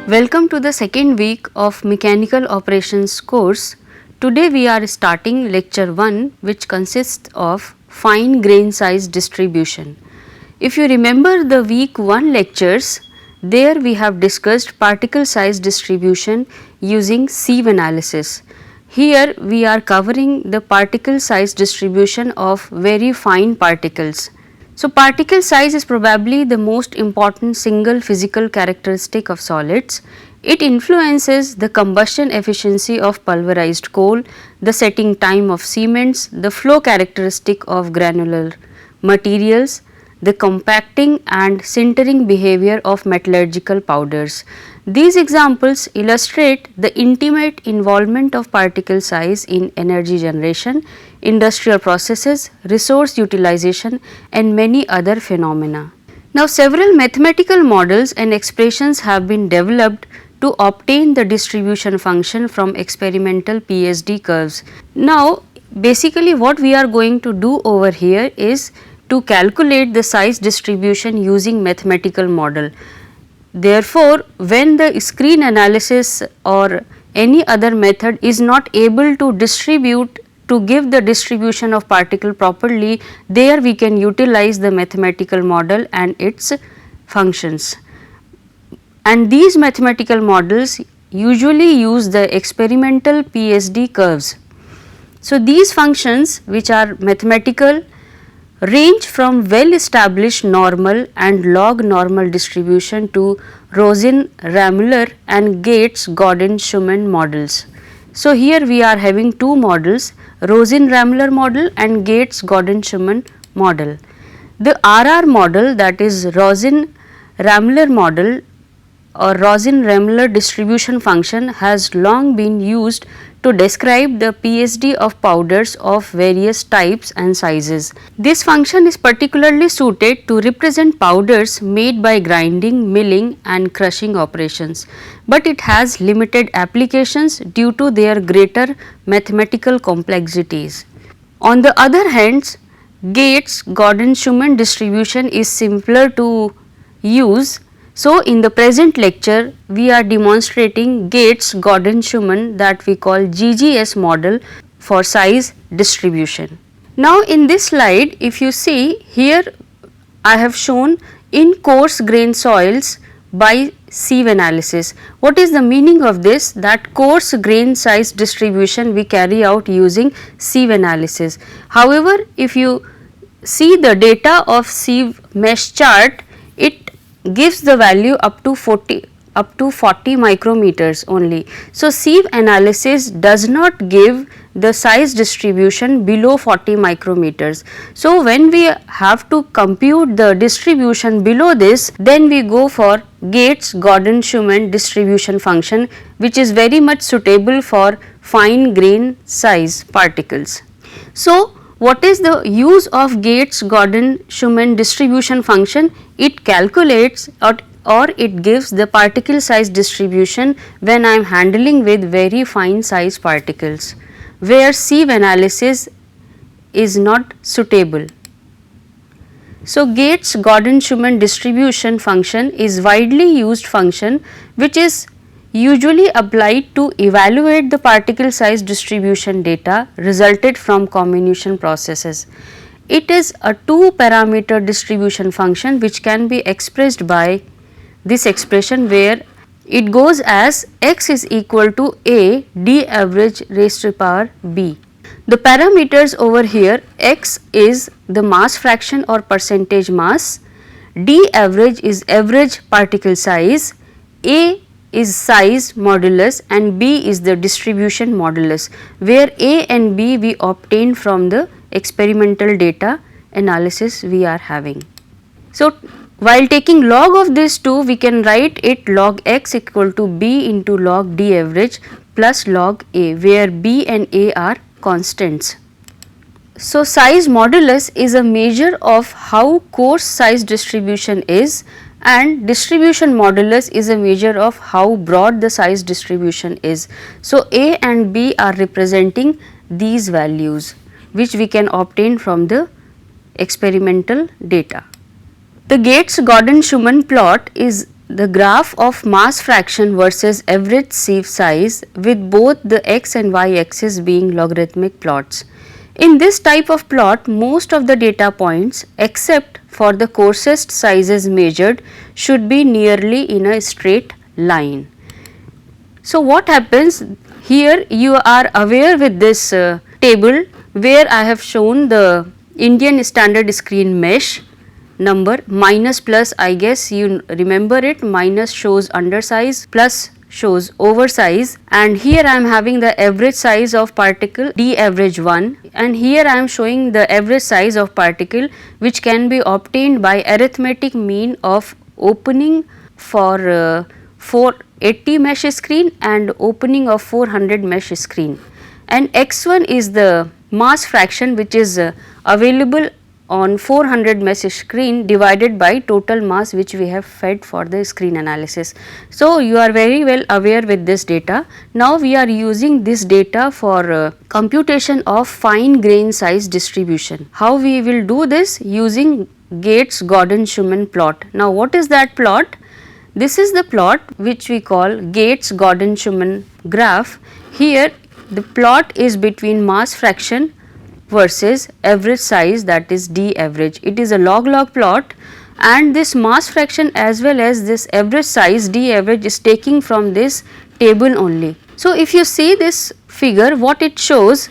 Welcome to the second week of Mechanical Operations course. Today we are starting lecture 1, which consists of fine grain size distribution. If you remember the week 1 lectures, there we have discussed particle size distribution using sieve analysis. Here we are covering the particle size distribution of very fine particles. So, particle size is probably the most important single physical characteristic of solids. It influences the combustion efficiency of pulverized coal, the setting time of cements, the flow characteristic of granular materials, the compacting and sintering behavior of metallurgical powders. These examples illustrate the intimate involvement of particle size in energy generation, industrial processes, resource utilization and many other phenomena. Now, several mathematical models and expressions have been developed to obtain the distribution function from experimental PSD curves. Now, basically what we are going to do over here is to calculate the size distribution using mathematical model. Therefore, when the screen analysis or any other method is not able to distribute to give the distribution of particle properly, there we can utilize the mathematical model and its functions. And these mathematical models usually use the experimental PSD curves. So, these functions which are mathematical range from well established normal and log normal distribution to Rosen-Ramler and Gates-Gaudin-Schumann models. So, here we are having two models, Rosen-Ramler model and Gates-Gaudin-Schumann model. The RR model, that is Rosen-Ramler model or Rosen-Ramler distribution function, has long been used to describe the PSD of powders of various types and sizes. This function is particularly suited to represent powders made by grinding, milling and crushing operations, but it has limited applications due to their greater mathematical complexities. On the other hand, Gates-Gaudin-Schumann distribution is simpler to use. So, in the present lecture, we are demonstrating Gates-Gaudin-Schumann, that we call GGS model for size distribution. Now, in this slide, if you see here, I have shown in coarse grain soils by sieve analysis. What is the meaning of this? That coarse grain size distribution we carry out using sieve analysis. However, if you see the data of sieve mesh chart, it gives the value up to 40 micrometers only. So, sieve analysis does not give the size distribution below 40 micrometers. So, when we have to compute the distribution below this, then we go for Gates-Gaudin-Schumann distribution function, which is very much suitable for fine grain size particles. So, what is the use of Gates-Gaudin-Schumann distribution function? It calculates or it gives the particle size distribution when I am handling with very fine size particles, where sieve analysis is not suitable. So, Gates-Gaudin-Schumann distribution function is widely used function which is usually applied to evaluate the particle size distribution data resulted from comminution processes. It is a two parameter distribution function which can be expressed by this expression, where it goes as x is equal to a d average raised to the power b. The parameters over here, x is the mass fraction or percentage mass, d average is average particle size, a is size modulus and b is the distribution modulus, where a and b we obtain from the experimental data analysis we are having. So, while taking log of these two, we can write it log x equal to b into log d average plus log a, where b and a are constants. So, size modulus is a measure of how coarse size distribution is, and distribution modulus is a measure of how broad the size distribution is. So, a and b are representing these values which we can obtain from the experimental data. The Gates-Gaudin-Schumann plot is the graph of mass fraction versus average sieve size with both the x and y axis being logarithmic plots. In this type of plot, most of the data points except for the coarsest sizes measured should be nearly in a straight line. So, what happens here, you are aware with this table where I have shown the Indian standard screen mesh number minus plus, I guess you remember it, minus shows undersize, plus shows oversize, and here I am having the average size of particle d average 1, and here I am showing the average size of particle which can be obtained by arithmetic mean of opening for 480 mesh screen and opening of 400 mesh screen, and x1 is the mass fraction which is available on 400 mesh screen divided by total mass which we have fed for the screen analysis. So, you are very well aware with this data. Now, we are using this data for computation of fine grain size distribution. How we will do this? Using Gates-Gaudin-Schumann plot. Now, what is that plot? This is the plot which we call Gates-Gaudin-Schumann graph. Here the plot is between mass fraction versus average size, that is d average. It is a log-log plot, and this mass fraction as well as this average size d average is taking from this table only. So, if you see this figure, what it shows,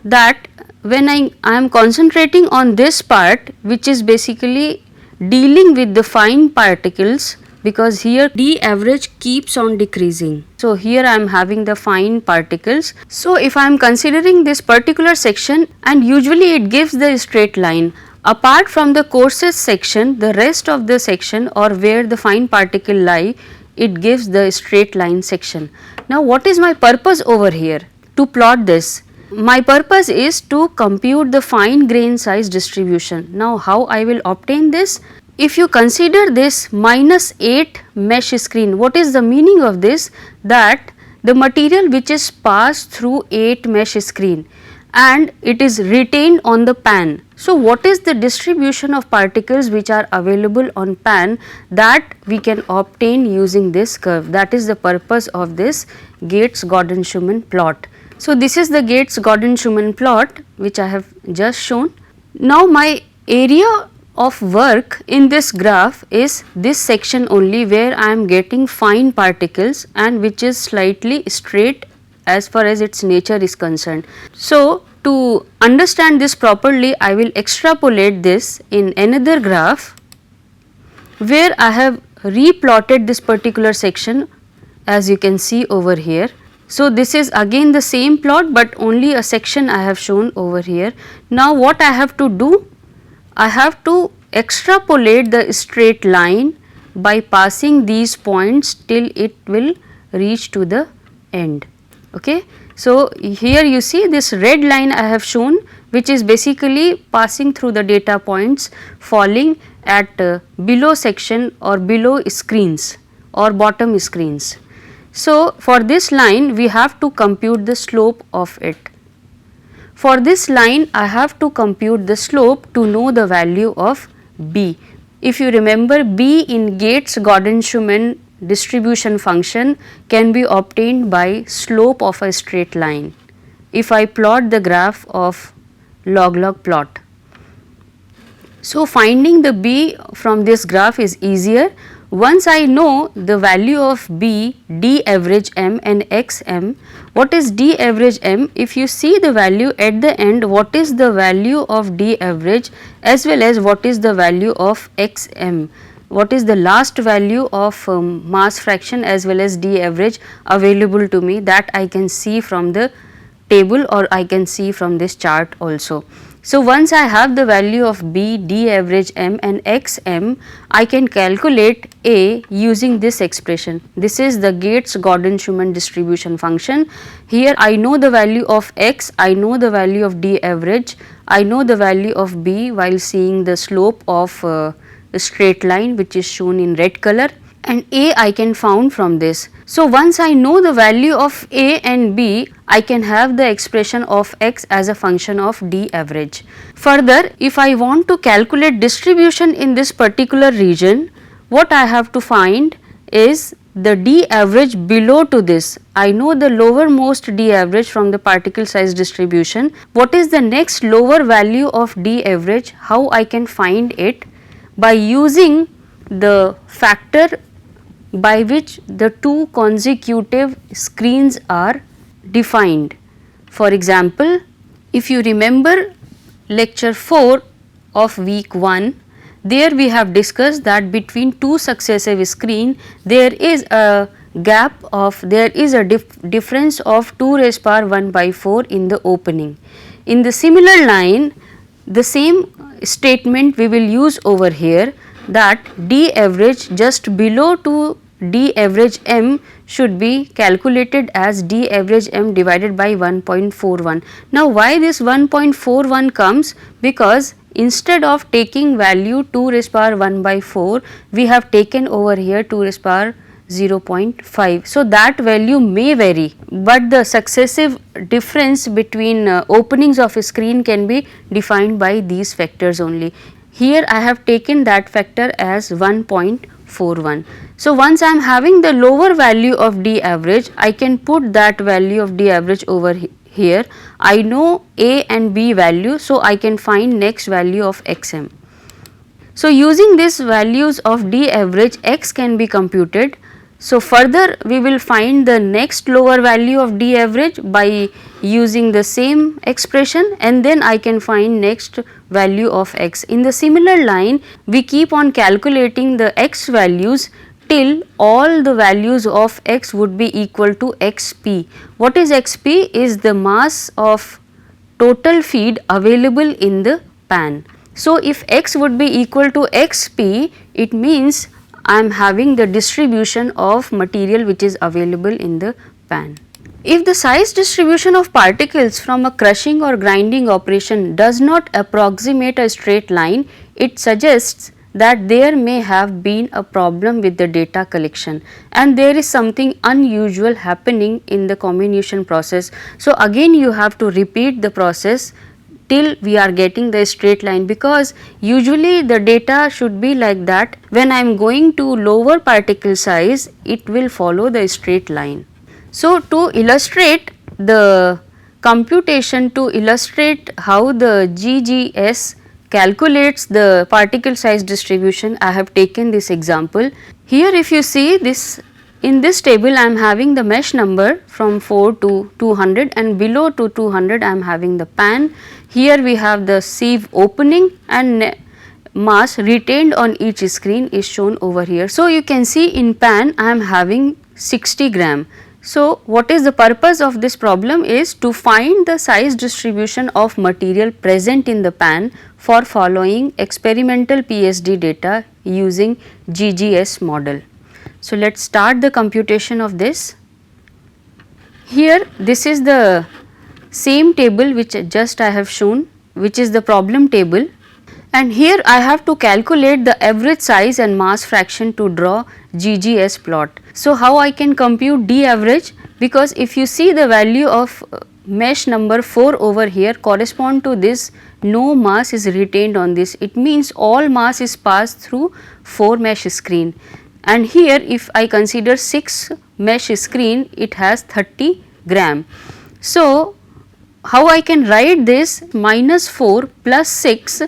that when I am concentrating on this part which is basically dealing with the fine particles, because here d average keeps on decreasing. So, here I am having the fine particles. So, if I am considering this particular section, and usually it gives the straight line, apart from the coarsest section, the rest of the section or where the fine particle lie, it gives the straight line section. Now, what is my purpose over here? To plot this, my purpose is to compute the fine grain size distribution. Now, how I will obtain this? If you consider this minus 8 mesh screen, what is the meaning of this? That the material which is passed through 8 mesh screen and it is retained on the pan. So, what is the distribution of particles which are available on pan, that we can obtain using this curve? That is the purpose of this Gates-Gaudin-Schumann plot. So, this is the Gates-Gaudin-Schumann plot which I have just shown. Now, my area of work in this graph is this section only where I am getting fine particles and which is slightly straight as far as its nature is concerned. So, to understand this properly, I will extrapolate this in another graph where I have replotted this particular section, as you can see over here. So, this is again the same plot, but only a section I have shown over here. Now, what I have to do? I have to extrapolate the straight line by passing these points till it will reach to the end. Okay. So, here you see this red line I have shown, which is basically passing through the data points falling at below section or below screens or bottom screens. So, for this line we have to compute the slope of it. For this line I have to compute the slope to know the value of b. If you remember, b in Gates-Gaudin-Schumann distribution function can be obtained by slope of a straight line if I plot the graph of log-log plot. So, finding the b from this graph is easier. Once I know the value of b, d average m and x m. What is d average m? If you see the value at the end, what is the value of d average as well as what is the value of x m? What is the last value of mass fraction as well as d average available to me, that I can see from the table or I can see from this chart also. So, once I have the value of b, d average m and x m, I can calculate a using this expression. This is the Gates-Gaudin-Schumann distribution function. Here I know the value of x, I know the value of d average, I know the value of b while seeing the slope of a straight line which is shown in red color, and a I can found from this. So, once I know the value of a and b, I can have the expression of x as a function of d average. Further, if I want to calculate distribution in this particular region, what I have to find is the d average below to this. I know the lowermost d average from the particle size distribution. What is the next lower value of d average? How I can find it? By using the factor by which the two consecutive screens are defined. For example, if you remember lecture 4 of week 1, there we have discussed that between two successive screen there is a gap of difference of 2 raised power 1 by 4 in the opening. In the similar line, the same statement we will use over here, that d average just below to d average m should be calculated as d average m divided by 1.41. Now, why this 1.41 comes? Because instead of taking value 2 raised power 1 by 4, we have taken over here 2 raised power 0.5. So, that value may vary, but the successive difference between openings of a screen can be defined by these factors only. Here I have taken that factor as 1.41. So, once I am having the lower value of d average, I can put that value of d average over here. I know a and b value, so I can find next value of xm. So, using these values of d average, x can be computed. So, further we will find the next lower value of d average by using the same expression, and then I can find next value of x. In the similar line, we keep on calculating the x values till all the values of x would be equal to xp. What is xp? Is the mass of total feed available in the pan. So, if x would be equal to xp, it means I am having the distribution of material which is available in the pan. If the size distribution of particles from a crushing or grinding operation does not approximate a straight line, it suggests that there may have been a problem with the data collection and there is something unusual happening in the comminution process. So, again you have to repeat the process till we are getting the straight line, because usually the data should be like that. When I am going to lower particle size, it will follow the straight line. So, to illustrate the computation, to illustrate how the GGS calculates the particle size distribution, I have taken this example. Here if you see this, in this table I am having the mesh number from 4 to 200 and below to 200 I am having the pan. Here we have the sieve opening and mass retained on each screen is shown over here. So, you can see in pan I am having 60 gram. So, what is the purpose of this problem is to find the size distribution of material present in the pan for following experimental PSD data using GGS model. So, let us start the computation of this. Here this is the same table which just I have shown, which is the problem table, and here I have to calculate the average size and mass fraction to draw GGS plot. So, how I can compute d average? Because if you see the value of mesh number 4 over here correspond to this, no mass is retained on this, it means all mass is passed through 4 mesh screen, and here if I consider 6 mesh screen, it has 30 gram. So, how I can write this? Minus 4 plus 6,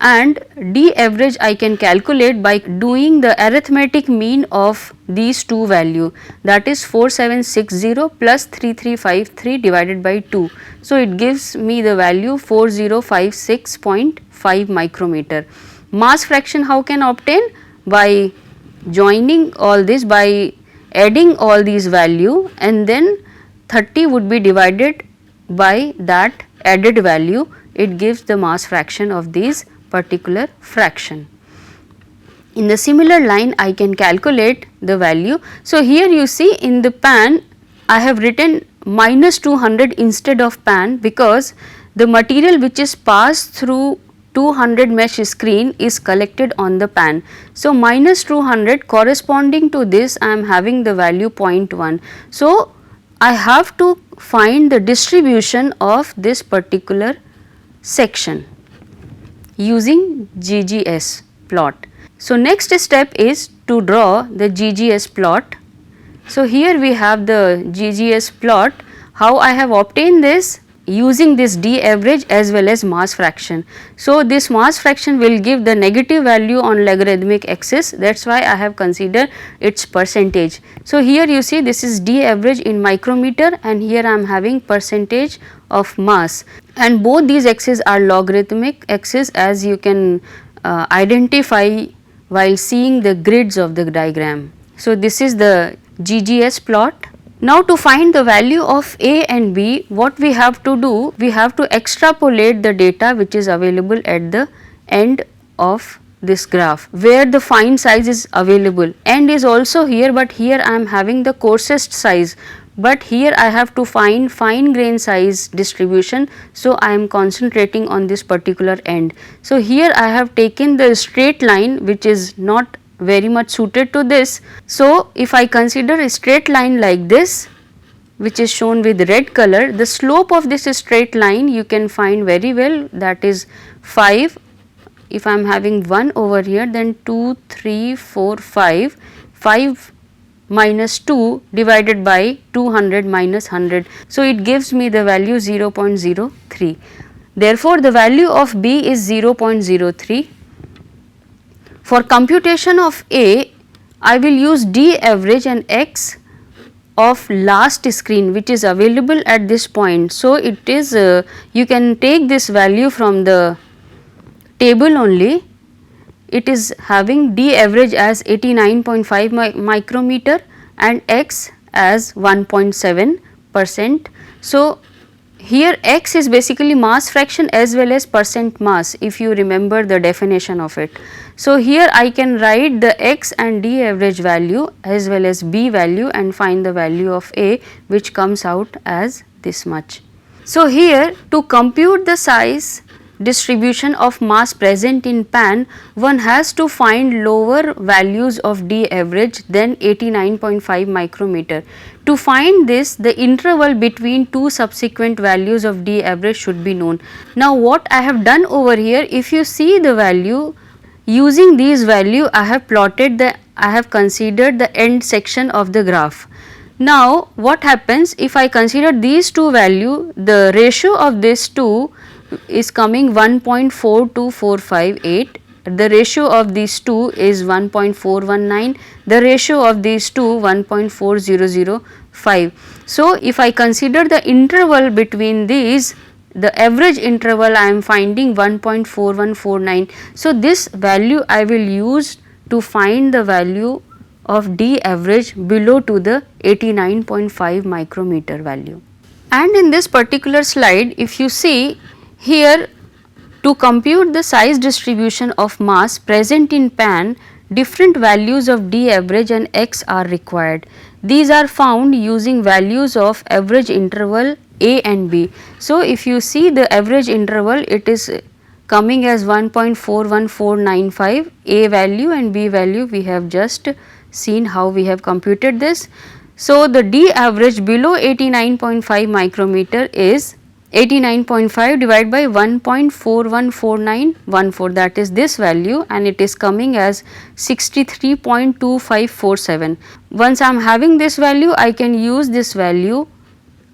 and d average I can calculate by doing the arithmetic mean of these two value, that is 4760 plus 3353 divided by 2. So, it gives me the value 4056.5 micrometer. Mass fraction how can obtain? By joining all this, by adding all these value, and then 30 would be divided by that added value, it gives the mass fraction of these particular fraction. In the similar line I can calculate the value. So, here you see in the pan I have written minus 200 instead of pan, because the material which is passed through 200 mesh screen is collected on the pan. So, minus 200 corresponding to this I am having the value 0.1. So, I have to find the distribution of this particular section using GGS plot. So, next step is to draw the GGS plot. So, here we have the GGS plot. How I have obtained this? Using this D average as well as mass fraction. So, this mass fraction will give the negative value on logarithmic axis, that is why I have considered its percentage. So, here you see this is D average in micrometer and here I am having percentage of mass, and both these axes are logarithmic axis, as you can identify while seeing the grids of the diagram. So, this is the GGS plot. Now, to find the value of A and B, what we have to do? We have to extrapolate the data which is available at the end of this graph, where the fine size is available. End is also here, but here I am having the coarsest size, but here I have to find fine grain size distribution. So, I am concentrating on this particular end. So, here I have taken the straight line which is not very much suited to this. So, if I consider a straight line like this, which is shown with red color, the slope of this straight line you can find very well, that is 5. If I am having 1 over here, then 2, 3, 4, 5, 5 minus 2 divided by 200 minus 100. So, it gives me the value 0.03. Therefore, the value of B is 0.03. For computation of A, I will use D average and X of last screen which is available at this point. So, it is you can take this value from the table only. It is having D average as 89.5 micrometer and X as 1.7%. So, here X is basically mass fraction as well as percent mass, if you remember the definition of it. So, here I can write the X and D average value as well as B value and find the value of A, which comes out as this much. So, here to compute the size distribution of mass present in pan, one has to find lower values of D average than 89.5 micrometer. To find this, the interval between two subsequent values of D average should be known. Now, what I have done over here, if you see the value, using these value I have plotted I have considered the end section of the graph. Now, what happens if I consider these two value, the ratio of these two is coming 1.42458, the ratio of these two is 1.419, the ratio of these two 1.4005. So, if I consider the interval between these, the average interval I am finding 1.4149. So, this value I will use to find the value of D average below to the 89.5 micrometer value. And in this particular slide, if you see here, to compute the size distribution of mass present in pan, different values of D average and X are required. These are found using values of average interval A and B. So, if you see the average interval, it is coming as 1.41495 A value and B value, we have just seen how we have computed this. So, the D average below 89.5 micrometer is 89.5 divided by 1.414914, that is this value, and it is coming as 63.2547. Once I am having this value, I can use this value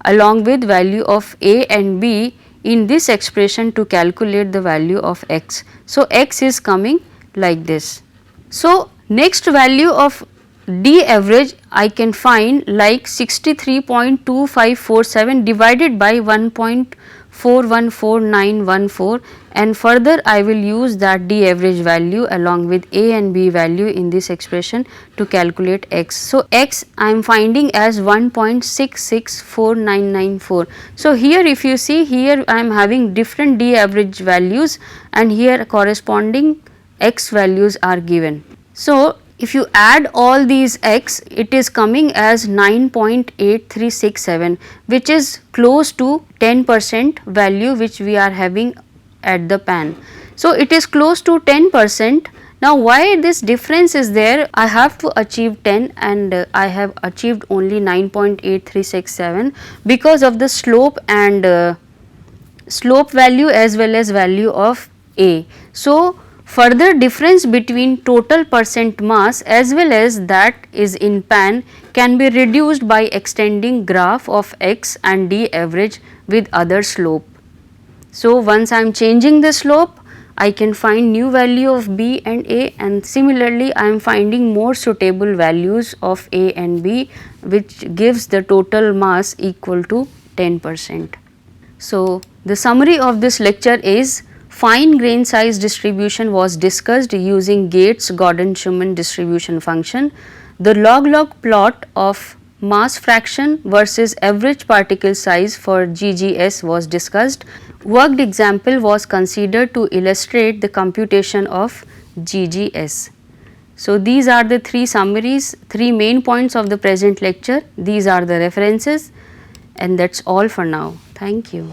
along with value of A and B in this expression to calculate the value of X. So, X is coming like this. So, next value of D average I can find like 63.2547 divided by 1.414914, and further I will use that D average value along with A and B value in this expression to calculate X. So, X I am finding as 1.664994. So, here if you see, here I am having different D average values and here corresponding X values are given. So, if you add all these X, it is coming as 9.8367, which is close to 10% value which we are having at the pan. So, it is close to 10%. Now, why this difference is there? I have to achieve 10 and I have achieved only 9.8367 because of the slope and slope value as well as value of A. So, Further, difference between total percent mass as well as that is in pan can be reduced by extending graph of x and d average with other slope. So, once I am changing the slope, I can find new value of b and a, and similarly I am finding more suitable values of a and b, which gives the total mass equal to 10%. So, the summary of this lecture is fine grain size distribution was discussed using Gates-Gaudin-Schumann distribution function. The log-log plot of mass fraction versus average particle size for GGS was discussed. Worked example was considered to illustrate the computation of GGS. So, these are the three summaries, three main points of the present lecture. These are the references, and that is all for now. Thank you.